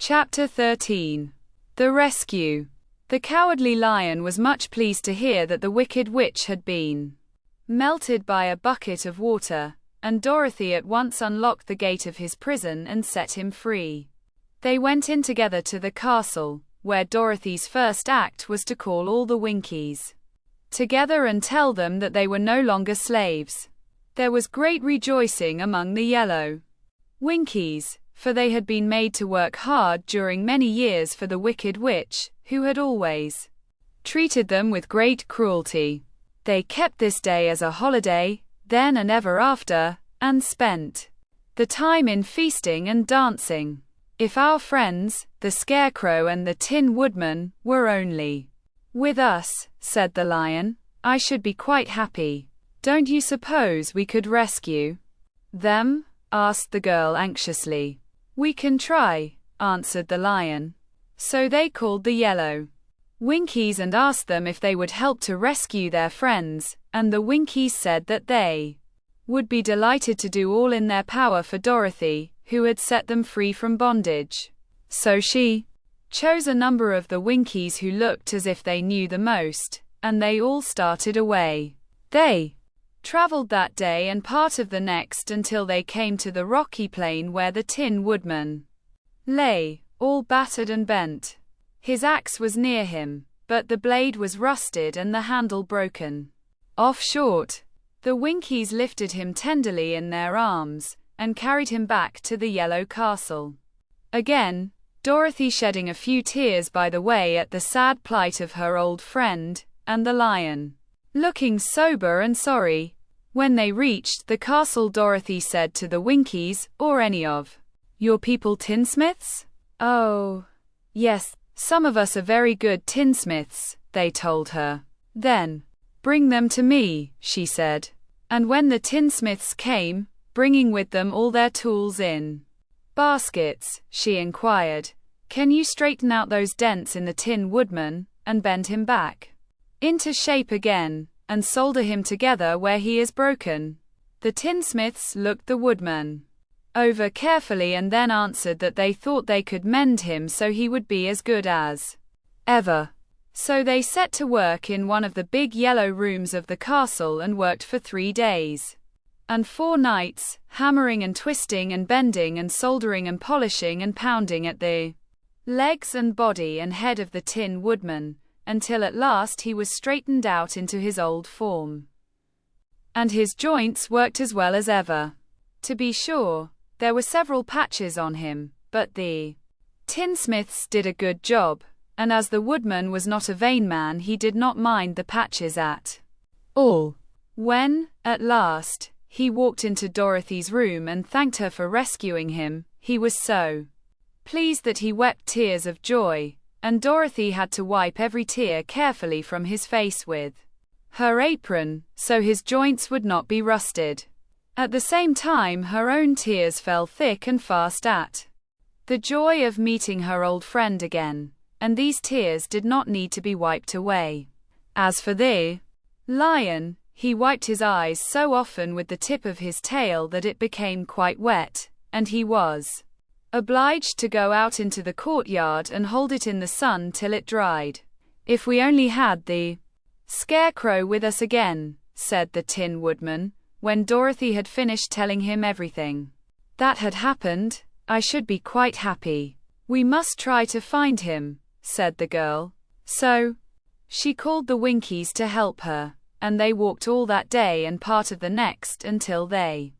Chapter 13. The Rescue. The Cowardly Lion was much pleased to hear that the Wicked Witch had been melted by a bucket of water, and Dorothy at once unlocked the gate of his prison and set him free. They went in together to the castle, where Dorothy's first act was to call all the Winkies together and tell them that they were no longer slaves. There was great rejoicing among the yellow Winkies, for they had been made to work hard during many years for the Wicked Witch, who had always treated them with great cruelty. They kept this day as a holiday, then and ever after, and spent the time in feasting and dancing. If our friends, the Scarecrow and the Tin Woodman, were only with us, said the Lion, I should be quite happy. Don't you suppose we could rescue them? Asked the girl anxiously. We can try, answered the Lion. So they called the yellow Winkies and asked them if they would help to rescue their friends, and the Winkies said that they would be delighted to do all in their power for Dorothy, who had set them free from bondage. So she chose a number of the Winkies who looked as if they knew the most, and they all started away. They traveled that day and part of the next until they came to the rocky plain where the Tin Woodman lay, all battered and bent. His axe was near him, but the blade was rusted and the handle broken off short. The Winkies lifted him tenderly in their arms, and carried him back to the yellow castle. Again, Dorothy shedding a few tears by the way at the sad plight of her old friend, and the Lion looking sober and sorry. When they reached the castle, Dorothy said to the Winkies, or any of your people tinsmiths? Oh, yes, some of us are very good tinsmiths, they told her. Then, bring them to me, she said. And when the tinsmiths came, bringing with them all their tools in baskets, she inquired, can you straighten out those dents in the Tin Woodman, and bend him back into shape again, and solder him together where he is broken? The tinsmiths looked the Woodman over carefully and then answered that they thought they could mend him so he would be as good as ever. So they set to work in one of the big yellow rooms of the castle and worked for 3 days and 4 nights, hammering and twisting and bending and soldering and polishing and pounding at the legs and body and head of the Tin Woodman, until at last he was straightened out into his old form. And his joints worked as well as ever. To be sure, there were several patches on him, but the tinsmiths did a good job, and as the Woodman was not a vain man, he did not mind the patches at all. When, at last, he walked into Dorothy's room and thanked her for rescuing him, he was so pleased that he wept tears of joy, and Dorothy had to wipe every tear carefully from his face with her apron, so his joints would not be rusted. At the same time, her own tears fell thick and fast at the joy of meeting her old friend again, and these tears did not need to be wiped away. As for the Lion, he wiped his eyes so often with the tip of his tail that it became quite wet, and he was obliged to go out into the courtyard and hold it in the sun till it dried. If we only had the Scarecrow with us again, said the Tin Woodman, when Dorothy had finished telling him everything that had happened, I should be quite happy. We must try to find him, said the girl. So she called the Winkies to help her, and they walked all that day and part of the next until they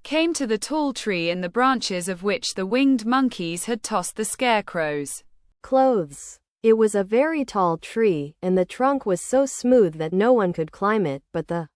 came to the tall tree in the branches of which the winged monkeys had tossed the Scarecrow's clothes. It was a very tall tree, and the trunk was so smooth that no one could climb it, but the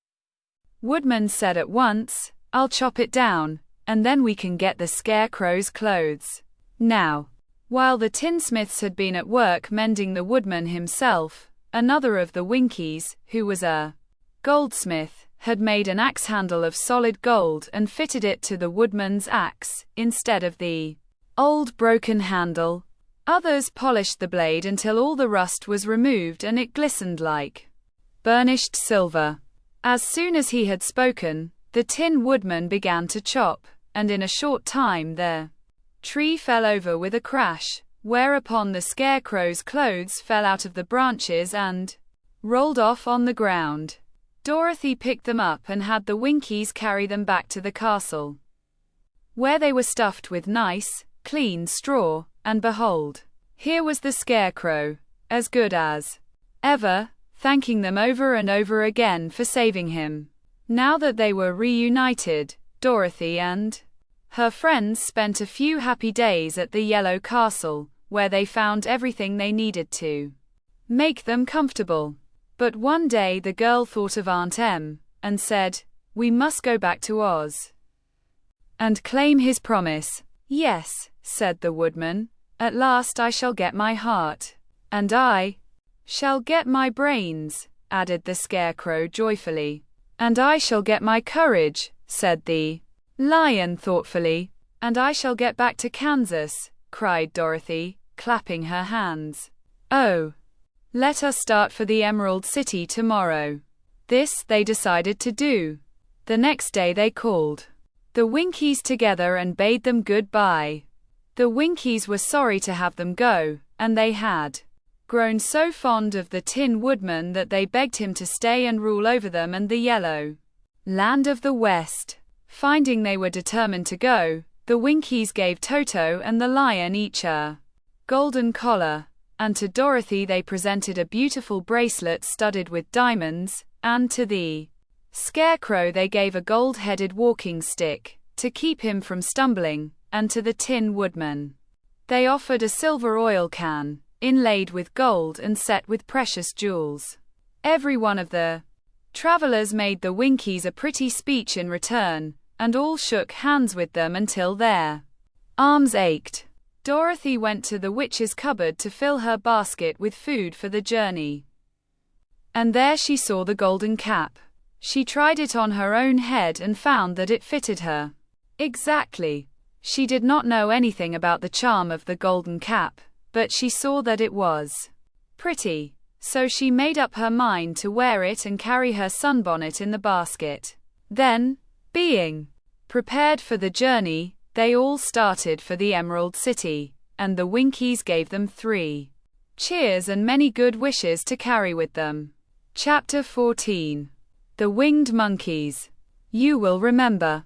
Woodman said at once, I'll chop it down, and then we can get the Scarecrow's clothes. Now, while the tinsmiths had been at work mending the Woodman himself, another of the Winkies, who was a goldsmith, had made an axe handle of solid gold and fitted it to the Woodman's axe, instead of the old broken handle. Others polished the blade until all the rust was removed and it glistened like burnished silver. As soon as he had spoken, the Tin Woodman began to chop, and in a short time the tree fell over with a crash, whereupon the Scarecrow's clothes fell out of the branches and rolled off on the ground. Dorothy picked them up and had the Winkies carry them back to the castle, where they were stuffed with nice, clean straw, and behold, here was the Scarecrow, as good as ever, thanking them over and over again for saving him. Now that they were reunited, Dorothy and her friends spent a few happy days at the Yellow Castle, where they found everything they needed to make them comfortable. But one day the girl thought of Aunt Em, and said, "We must go back to Oz and claim his promise." "Yes," said the Woodman, "at last I shall get my heart." "And I shall get my brains," added the Scarecrow joyfully. "And I shall get my courage," said the Lion thoughtfully. "And I shall get back to Kansas," cried Dorothy, clapping her hands. "Oh, let us start for the Emerald City tomorrow." This they decided to do. The next day they called the Winkies together and bade them goodbye. The Winkies were sorry to have them go, and they had grown so fond of the Tin Woodman that they begged him to stay and rule over them and the Yellow Land of the West. Finding they were determined to go, the Winkies gave Toto and the Lion each a golden collar, and to Dorothy they presented a beautiful bracelet studded with diamonds, and to the Scarecrow they gave a gold-headed walking stick, to keep him from stumbling, and to the Tin Woodman they offered a silver oil can, inlaid with gold and set with precious jewels. Every one of the travelers made the Winkies a pretty speech in return, and all shook hands with them until their arms ached. Dorothy went to the witch's cupboard to fill her basket with food for the journey, and there she saw the golden cap. She tried it on her own head and found that it fitted her exactly. She did not know anything about the charm of the golden cap, but she saw that it was pretty, so she made up her mind to wear it and carry her sunbonnet in the basket. Then, being prepared for the journey, they all started for the Emerald City, and the Winkies gave them 3 cheers and many good wishes to carry with them. Chapter 14. The Winged Monkeys. You will remember,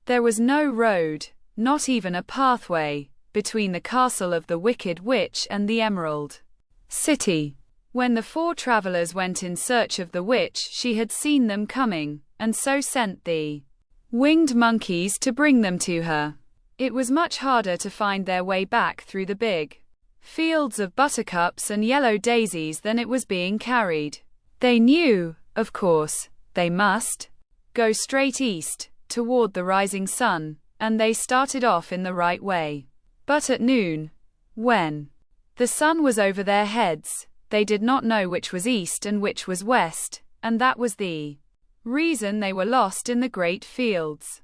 there was no road, not even a pathway, between the castle of the Wicked Witch and the Emerald City. When the 4 travelers went in search of the witch, she had seen them coming, and so sent the winged monkeys to bring them to her. It was much harder to find their way back through the big fields of buttercups and yellow daisies than it was being carried. They knew, of course, they must go straight east, toward the rising sun, and they started off in the right way. But at noon, when the sun was over their heads, they did not know which was east and which was west, and that was the reason they were lost in the great fields.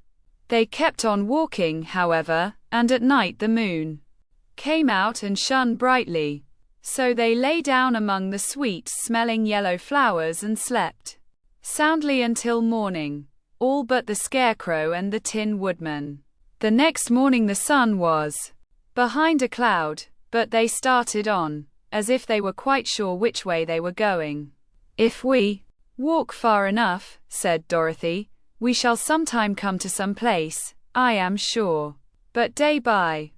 They kept on walking, however, and at night the moon came out and shone brightly. So they lay down among the sweet-smelling yellow flowers and slept soundly until morning, all but the Scarecrow and the Tin Woodman. The next morning the sun was behind a cloud, but they started on, as if they were quite sure which way they were going. "If we walk far enough," said Dorothy, "we shall sometime come to some place, I am sure." But day by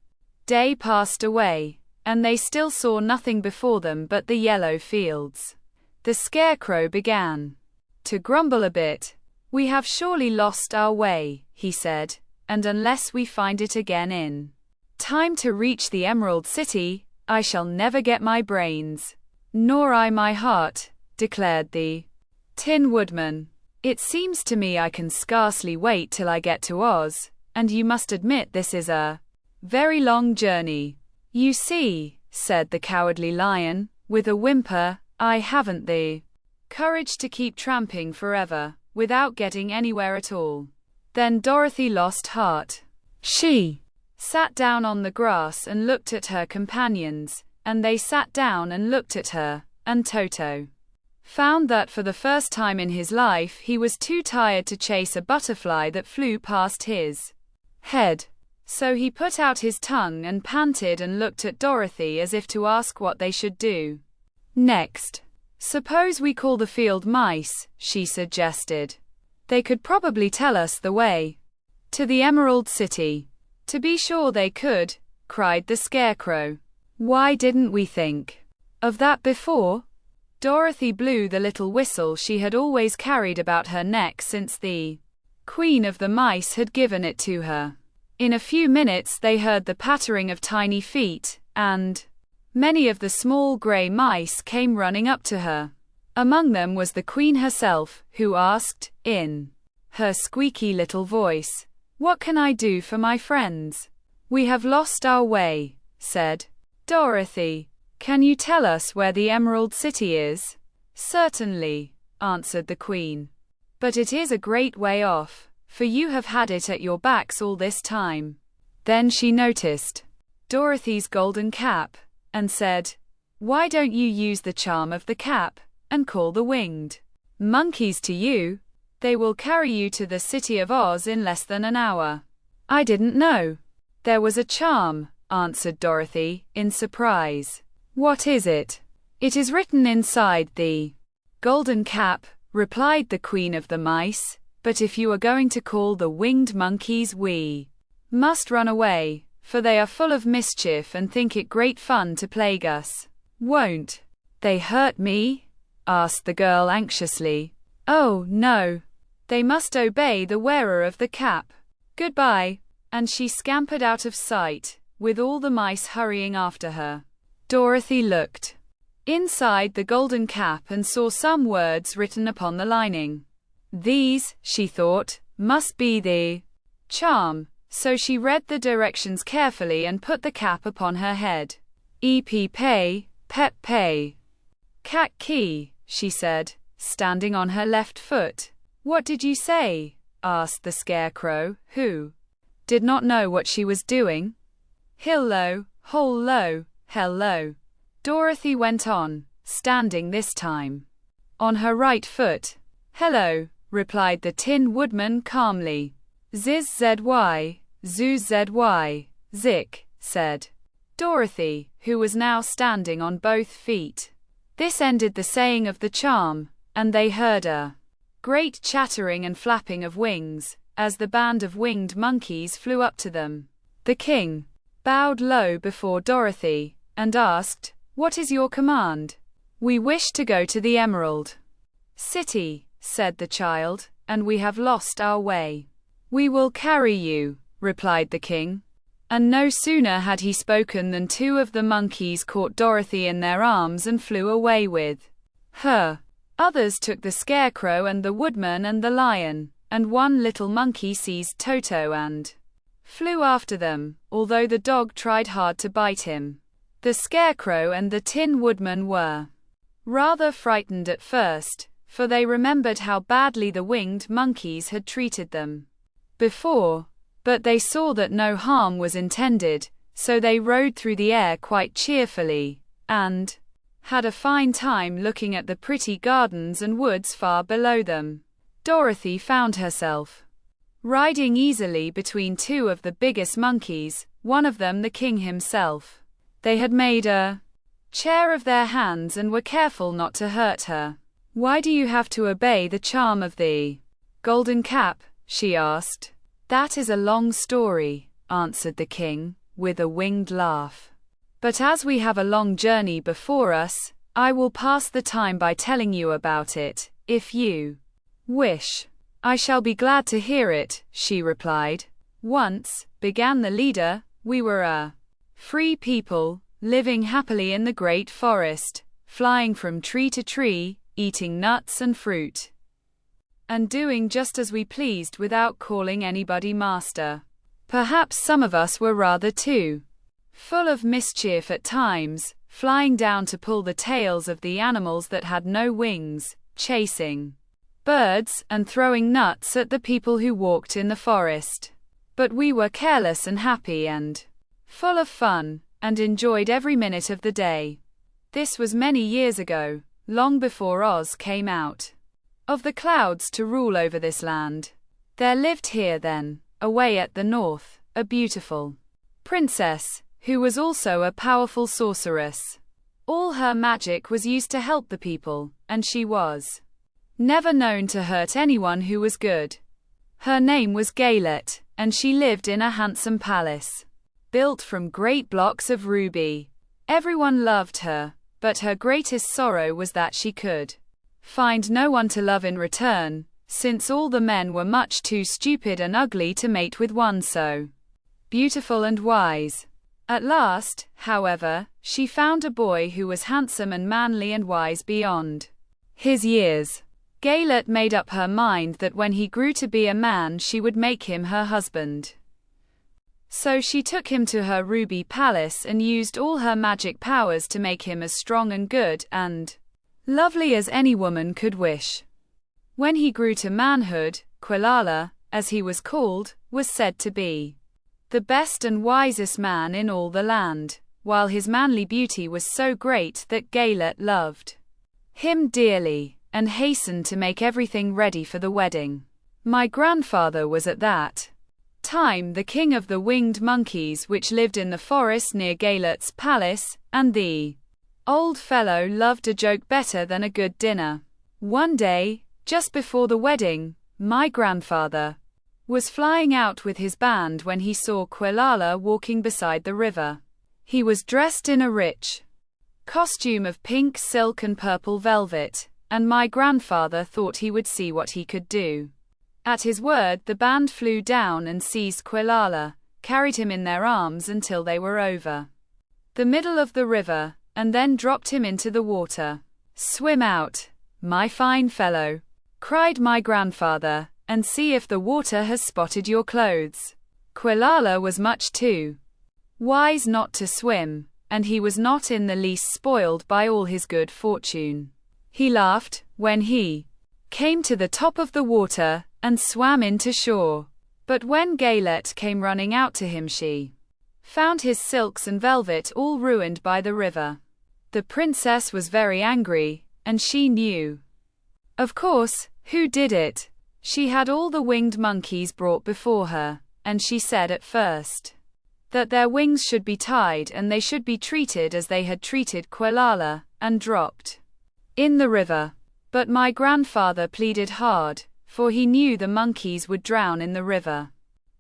day passed away, and they still saw nothing before them but the yellow fields. The Scarecrow began to grumble a bit. "We have surely lost our way," he said, "and unless we find it again in time to reach the Emerald City, I shall never get my brains." "Nor I my heart," declared the Tin Woodman. "It seems to me I can scarcely wait till I get to Oz, and you must admit this is a very long journey." "You see," said the Cowardly Lion, with a whimper, "I haven't the courage to keep tramping forever, without getting anywhere at all." Then Dorothy lost heart. She sat down on the grass and looked at her companions, and they sat down and looked at her, and Toto found that for the first time in his life he was too tired to chase a butterfly that flew past his head. So he put out his tongue and panted and looked at Dorothy as if to ask what they should do next. Suppose we call the field mice, she suggested. They could probably tell us the way to the Emerald City. To be sure they could, cried the Scarecrow. Why didn't we think of that before? Dorothy blew the little whistle she had always carried about her neck since the Queen of the Mice had given it to her. In a few minutes they heard the pattering of tiny feet, and many of the small gray mice came running up to her. Among them was the Queen herself, who asked, in her squeaky little voice, "What can I do for my friends?" "We have lost our way," said Dorothy. "Can you tell us where the Emerald City is?" "Certainly," answered the Queen. "But it is a great way off, for you have had it at your backs all this time." Then she noticed Dorothy's golden cap, and said, "Why don't you use the charm of the cap, and call the winged monkeys to you? They will carry you to the City of Oz in less than an hour." "I didn't know there was a charm," answered Dorothy, in surprise. "What is it?" "It is written inside the golden cap," replied the Queen of the Mice, "but if you are going to call the winged monkeys, we must run away, for they are full of mischief and think it great fun to plague us." "Won't they hurt me?" asked the girl anxiously. "Oh, no. They must obey the wearer of the cap. Goodbye." And she scampered out of sight, with all the mice hurrying after her. Dorothy looked inside the golden cap and saw some words written upon the lining. These, she thought, must be the charm, so she read the directions carefully and put the cap upon her head. "Ep pay, pep pay. Cat key," she said, standing on her left foot. "What did you say?" asked the Scarecrow, who did not know what she was doing. "Hill-lo, hole-lo, hello," Dorothy went on, standing this time on her right foot. "Hello," replied the Tin Woodman calmly. "Ziz-zy, zoo-zy, zik," said Dorothy, who was now standing on both feet. This ended the saying of the charm, and they heard a great chattering and flapping of wings, as the band of winged monkeys flew up to them. The king bowed low before Dorothy, and asked, "What is your command?" "We wish to go to the Emerald City," said the child, "and we have lost our way." "We will carry you," replied the king. And no sooner had he spoken than two of the monkeys caught Dorothy in their arms and flew away with her. Others took the Scarecrow and the Woodman and the Lion, and one little monkey seized Toto and flew after them, although the dog tried hard to bite him. The Scarecrow and the Tin Woodman were rather frightened at first, for they remembered how badly the winged monkeys had treated them before, but they saw that no harm was intended, so they rode through the air quite cheerfully, and had a fine time looking at the pretty gardens and woods far below them. Dorothy found herself riding easily between two of the biggest monkeys, one of them the king himself. They had made a chair of their hands and were careful not to hurt her. "Why do you have to obey the charm of the golden cap?" she asked. "That is a long story," answered the king, with a winged laugh. "But as we have a long journey before us, I will pass the time by telling you about it, if you wish." "I shall be glad to hear it," she replied. "Once," began the leader, "we were a free people, living happily in the great forest, flying from tree to tree, eating nuts and fruit, and doing just as we pleased without calling anybody master. Perhaps some of us were rather too full of mischief at times, flying down to pull the tails of the animals that had no wings, chasing birds, and throwing nuts at the people who walked in the forest. But we were careless and happy and full of fun, and enjoyed every minute of the day. This was many years ago, long before Oz came out of the clouds to rule over this land. There lived here then, away at the north, a beautiful princess, who was also a powerful sorceress. All her magic was used to help the people, and she was never known to hurt anyone who was good. Her name was Galet, and she lived in a handsome palace, built from great blocks of ruby. Everyone loved her, but her greatest sorrow was that she could find no one to love in return, since all the men were much too stupid and ugly to mate with one so beautiful and wise. At last, however, she found a boy who was handsome and manly and wise beyond his years. Galet made up her mind that when he grew to be a man she would make him her husband. So she took him to her ruby palace and used all her magic powers to make him as strong and good and lovely as any woman could wish. When he grew to manhood, Quilala, as he was called, was said to be the best and wisest man in all the land, while his manly beauty was so great that Galet loved him dearly, and hastened to make everything ready for the wedding. My grandfather was at that time the king of the winged monkeys which lived in the forest near Galet's palace, and the old fellow loved a joke better than a good dinner. One day, just before the wedding, my grandfather was flying out with his band when he saw Quilala walking beside the river. He was dressed in a rich costume of pink silk and purple velvet, and my grandfather thought he would see what he could do. At his word, the band flew down and seized Quilala, carried him in their arms until they were over the middle of the river, and then dropped him into the water. "Swim out, my fine fellow," cried my grandfather, "and see if the water has spotted your clothes." Quilala was much too wise not to swim, and he was not in the least spoiled by all his good fortune. He laughed when he came to the top of the water and swam into shore. But when Galet came running out to him, she found his silks and velvet all ruined by the river. The princess was very angry, and she knew, of course, who did it. She had all the winged monkeys brought before her, and she said at first that their wings should be tied and they should be treated as they had treated Quilala, and dropped in the river. But my grandfather pleaded hard, for he knew the monkeys would drown in the river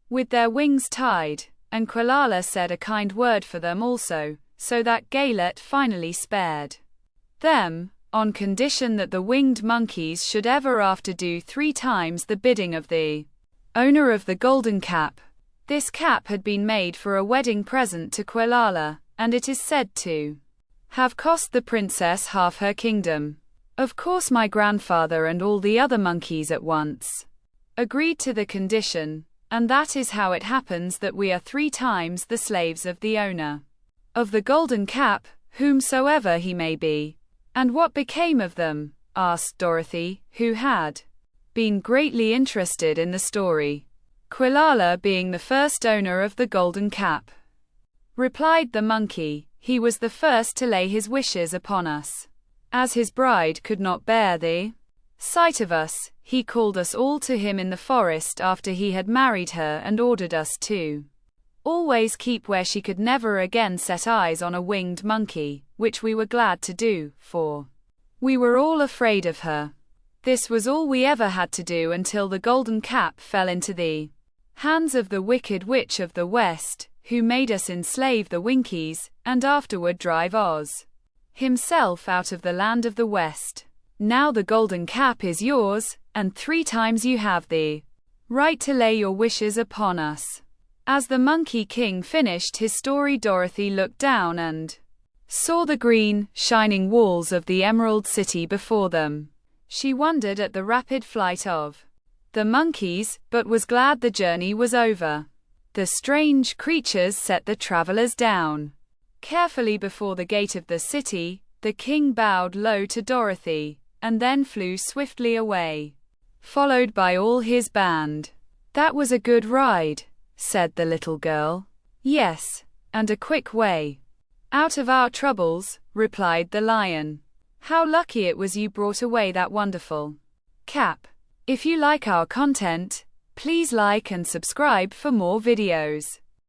with their wings tied, and Quilala said a kind word for them also, so that Galet finally spared them, on condition that the winged monkeys should ever after do 3 times the bidding of the owner of the golden cap. This cap had been made for a wedding present to Quilala, and it is said to have cost the princess half her kingdom. Of course my grandfather and all the other monkeys at once agreed to the condition, and that is how it happens that we are 3 times the slaves of the owner of the golden cap, whomsoever he may be. "And what became of them?" asked Dorothy, who had been greatly interested in the story. "Quilala being the first owner of the golden cap," replied the monkey, "he was the first to lay his wishes upon us. As his bride could not bear the sight of us, he called us all to him in the forest after he had married her and ordered us to always keep where she could never again set eyes on a winged monkey, which we were glad to do, for we were all afraid of her. This was all we ever had to do until the golden cap fell into the hands of the wicked witch of the West, who made us enslave the Winkies, and afterward drive Oz himself out of the land of the West. Now the golden cap is yours, and 3 times you have the right to lay your wishes upon us." As the Monkey King finished his story, Dorothy looked down and saw the green, shining walls of the Emerald City before them. She wondered at the rapid flight of the monkeys, but was glad the journey was over. The strange creatures set the travelers down carefully before the gate of the city. The king bowed low to Dorothy, and then flew swiftly away, followed by all his band. "That was a good ride," said the little girl. "Yes, and a quick way out of our troubles," replied the lion. "How lucky it was you brought away that wonderful cap." If you like our content, please like and subscribe for more videos.